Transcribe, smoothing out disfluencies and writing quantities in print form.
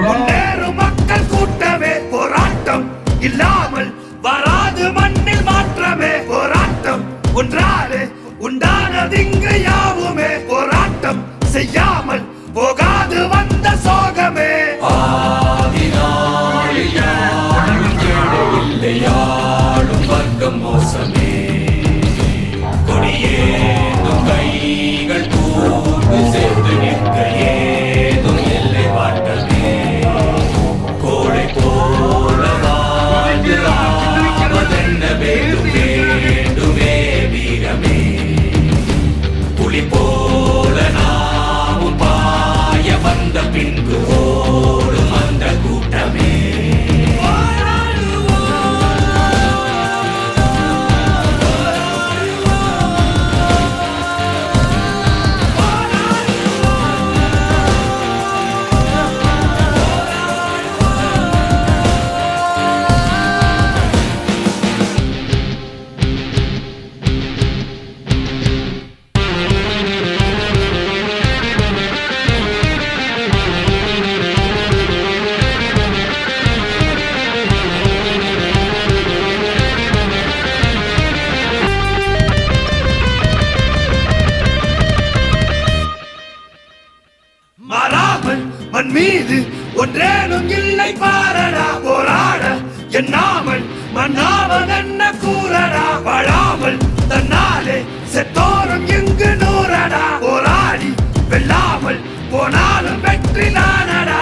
முன்னேறும் மக்கள் கூட்டமே போராட்டம் இல்லாமல் வராது மண்ணில் மாற்றமே போராட்டம் ஒன்றாலே உண்டானதிங்கு யாவுமே போராட்டம் செய்யாமல் போகாது வந்த சோகமே இல்லையாடும் வர்க்கம் மோசமே கொடியேதும் கைகள் கூர்ந்து சேர்ந்து நிற்க ஏதும் எல்லை வாட்டமே கோடை போல வாழ்ந்து ஆவதென்ன வேண்டும் வேண்டுமே வீரமே புலி போல நாமும் பாய வந்த பின்பு ஓடும் அந்த கூட்டமே மாறாமல் மண் மீது ஒன்றேனும் இல்லை பாரடா போராட எண்ணாமல் மண்ணாவதென்ன கூறடா வாழாமல் தன்னாலே செத்தோறும் இங்கு நூறடா போராடி வெல்லாமல் போனாலும் வெற்றி தானடா